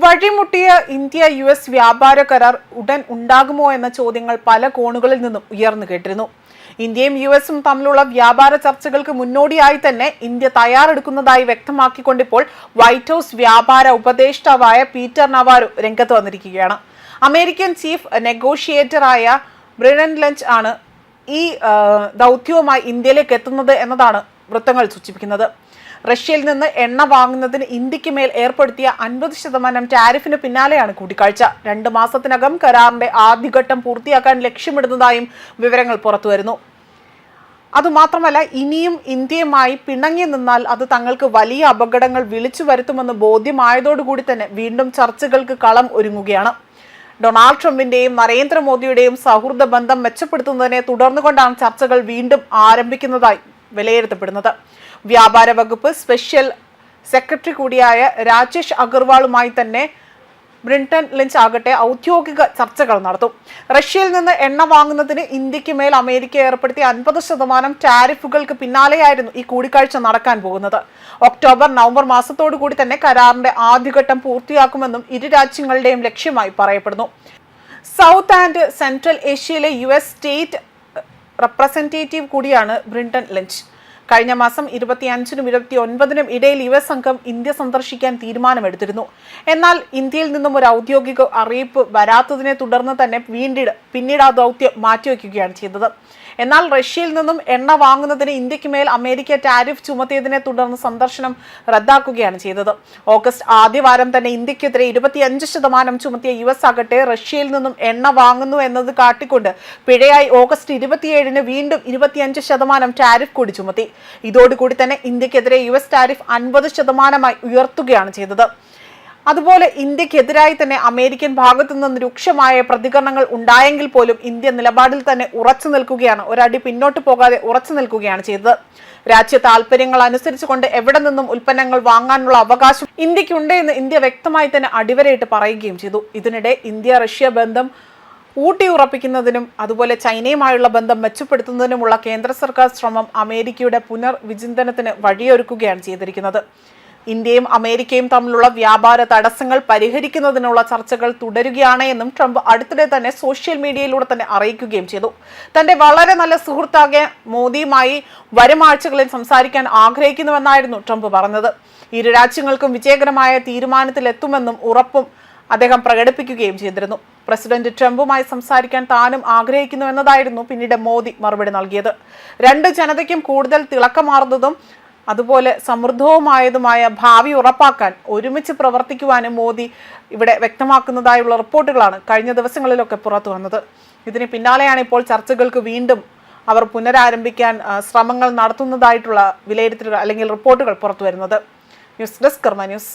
വഴിമുട്ടിയ India US വ്യാപാര കരാർ ഉടൻ ഉണ്ടാകുമോ എന്ന ചോദ്യങ്ങൾ പല കോണുകളിൽ നിന്നും ഉയർന്നു കേട്ടിരുന്നു. ഇന്ത്യയും US തമ്മിലുള്ള വ്യാപാര ചർച്ചകൾക്ക് മുന്നോടിയായി തന്നെ ഇന്ത്യ തയ്യാറെടുക്കുന്നതായി വ്യക്തമാക്കിക്കൊണ്ടിപ്പോൾ വൈറ്റ് ഹൌസ് വ്യാപാര ഉപദേഷ്ടാവായ പീറ്റർ നവാരോ രംഗത്ത് വന്നിരിക്കുകയാണ്. അമേരിക്കൻ ചീഫ് നെഗോഷിയേറ്ററായ ബ്രിട്ടൻ ലഞ്ച് ആണ് ഈ ദൗത്യവുമായി ഇന്ത്യയിലേക്ക് എത്തുന്നത് എന്നതാണ് വൃത്തങ്ങൾ സൂചിപ്പിക്കുന്നത്. റഷ്യയിൽ നിന്ന് എണ്ണ വാങ്ങുന്നതിന് ഇന്ത്യക്ക് മേൽ ഏർപ്പെടുത്തിയ 50% ടാരിഫിന് പിന്നാലെയാണ് കൂടിക്കാഴ്ച. 2 മാസത്തിനകം കരാറിന്റെ ആദ്യഘട്ടം പൂർത്തിയാക്കാൻ ലക്ഷ്യമിടുന്നതായും വിവരങ്ങൾ പുറത്തുവരുന്നു. അതുമാത്രമല്ല, ഇനിയും ഇന്ത്യയുമായി പിണങ്ങി നിന്നാൽ അത് തങ്ങൾക്ക് വലിയ അപകടങ്ങൾ വിളിച്ചു വരുത്തുമെന്ന് ബോധ്യമായതോടുകൂടി തന്നെ വീണ്ടും ചർച്ചകൾക്ക് കളം ഒരുങ്ങുകയാണ്. ഡൊണാൾഡ് ട്രംപിന്റെയും നരേന്ദ്രമോദിയുടെയും സൗഹൃദ ബന്ധം മെച്ചപ്പെടുത്തുന്നതിനെ തുടർന്നുകൊണ്ടാണ് ചർച്ചകൾ വീണ്ടും ആരംഭിക്കുന്നതായി വിലയിരുത്തപ്പെടുന്നത്. വ്യാപാര വകുപ്പ് സ്പെഷ്യൽ സെക്രട്ടറി കൂടിയായ രാജേഷ് അഗർവാളുമായി തന്നെ ബ്രിട്ടൻ ലിഞ്ച് ആകട്ടെ ഔദ്യോഗിക ചർച്ചകൾ നടത്തും. റഷ്യയിൽ നിന്ന് എണ്ണ വാങ്ങുന്നതിന് ഇന്ത്യക്ക് മേൽ അമേരിക്ക ഏർപ്പെടുത്തിയ 50% ടാരിഫുകൾക്ക് പിന്നാലെയായിരുന്നു ഈ കൂടിക്കാഴ്ച നടക്കാൻ പോകുന്നത്. ഒക്ടോബർ-നവംബർ മാസത്തോടു കൂടി തന്നെ കരാറിന്റെ ആദ്യഘട്ടം പൂർത്തിയാക്കുമെന്നും ഇരു രാജ്യങ്ങളുടെയും ലക്ഷ്യമായി പറയപ്പെടുന്നു. സൗത്ത് ആൻഡ് സെൻട്രൽ ഏഷ്യയിലെ US സ്റ്റേറ്റ് റെപ്രസെന്റേറ്റീവ് കൂടിയാണ് ബ്രിട്ടൻ ലിഞ്ച്. കഴിഞ്ഞ മാസം 25-നും 29-നും ഇടയിൽ US സംഘം ഇന്ത്യ സന്ദർശിക്കാൻ തീരുമാനമെടുത്തിരുന്നു. എന്നാൽ ഇന്ത്യയിൽ നിന്നും ഒരു ഔദ്യോഗിക അറിയിപ്പ് വരാത്തതിനെ തുടർന്ന് തന്നെ പിന്നീട് ആ ദൗത്യം മാറ്റിവെക്കുകയാണ് ചെയ്തത്. എന്നാൽ റഷ്യയിൽ നിന്നും എണ്ണ വാങ്ങുന്നതിന് ഇന്ത്യക്ക് മേൽ അമേരിക്ക ടാരിഫ് ചുമത്തിയതിനെ തുടർന്ന് സന്ദർശനം റദ്ദാക്കുകയാണ് ചെയ്തത്. ഓഗസ്റ്റ് ആദ്യവാരം തന്നെ ഇന്ത്യക്കെതിരെ 25% ചുമത്തിയ US ആകട്ടെ റഷ്യയിൽ നിന്നും എണ്ണ വാങ്ങുന്നു എന്നത് കാട്ടിക്കൊണ്ട് പിഴയായി ഓഗസ്റ്റ് 27-ന് വീണ്ടും 25% ടാരിഫ് കൂടി ചുമത്തി. ഇതോടുകൂടി തന്നെ ഇന്ത്യക്കെതിരെ US ടാരിഫ് 50%-ആയി ഉയർത്തുകയാണ് ചെയ്തത്. അതുപോലെ ഇന്ത്യക്കെതിരായി തന്നെ അമേരിക്കൻ ഭാഗത്തു നിന്ന് രൂക്ഷമായ പ്രതികരണങ്ങൾ ഉണ്ടായെങ്കിൽ പോലും ഇന്ത്യ നിലപാടിൽ തന്നെ ഉറച്ചു നിൽക്കുകയാണ്. ഒരടി പിന്നോട്ട് പോകാതെ ഉറച്ചു നിൽക്കുകയാണ് ചെയ്തത്. രാജ്യ താല്പര്യങ്ങൾ അനുസരിച്ചുകൊണ്ട് എവിടെ നിന്നും ഉൽപ്പന്നങ്ങൾ വാങ്ങാനുള്ള അവകാശം ഇന്ത്യക്കുണ്ട് എന്ന് ഇന്ത്യ വ്യക്തമായി തന്നെ അടിവരയിട്ട് പറയുകയും ചെയ്തു. ഇതിനിടെ ഇന്ത്യ റഷ്യ ബന്ധം ഊട്ടിയുറപ്പിക്കുന്നതിനും അതുപോലെ ചൈനയുമായുള്ള ബന്ധം മെച്ചപ്പെടുത്തുന്നതിനുമുള്ള കേന്ദ്ര സർക്കാർ ശ്രമം അമേരിക്കയുടെ പുനർവിചിന്തനത്തിന് വഴിയൊരുക്കുകയാണ് ചെയ്തിരിക്കുന്നത്. ഇന്ത്യയും അമേരിക്കയും തമ്മിലുള്ള വ്യാപാര തടസ്സങ്ങൾ പരിഹരിക്കുന്നതിനുള്ള ചർച്ചകൾ തുടരുകയാണ് എന്നും ട്രംപ് അടുത്തിടെ തന്നെ സോഷ്യൽ മീഡിയയിലൂടെ തന്നെ അറിയിക്കുകയും ചെയ്തു. തന്റെ വളരെ നല്ല സുഹൃത്താകെ മോദിയുമായി വരും ആഴ്ചകളിൽ സംസാരിക്കാൻ ആഗ്രഹിക്കുന്നുവെന്നായിരുന്നു ട്രംപ് പറഞ്ഞത്. ഇരു രാജ്യങ്ങൾക്കും വിജയകരമായ തീരുമാനത്തിലെത്തുമെന്നും ഉറപ്പും അദ്ദേഹം പ്രകടിപ്പിക്കുകയും ചെയ്തിരുന്നു. പ്രസിഡന്റ് ട്രംപുമായി സംസാരിക്കാൻ താനും ആഗ്രഹിക്കുന്നുവെന്നതായിരുന്നു പിന്നീട് മോദി മറുപടി നൽകിയത്. രണ്ട് ജനതയ്ക്കും കൂടുതൽ തിളക്കമാർന്നതും അതുപോലെ സമൃദ്ധവുമായതുമായ ഭാവി ഉറപ്പാക്കാൻ ഒരുമിച്ച് പ്രവർത്തിക്കുവാനും മോദി ഇവിടെ വ്യക്തമാക്കുന്നതായുള്ള റിപ്പോർട്ടുകളാണ് കഴിഞ്ഞ ദിവസങ്ങളിലൊക്കെ പുറത്തു വന്നത്. ഇതിന് പിന്നാലെയാണ് ഇപ്പോൾ ചർച്ചകൾക്ക് വീണ്ടും അവർ പുനരാരംഭിക്കാൻ ശ്രമങ്ങൾ നടത്തുന്നതായിട്ടുള്ള വിലയിരുത്തലുകൾ അല്ലെങ്കിൽ റിപ്പോർട്ടുകൾ പുറത്തു വരുന്നത്. ന്യൂസ് ഡെസ്ക് കർമ്മ ന്യൂസ്.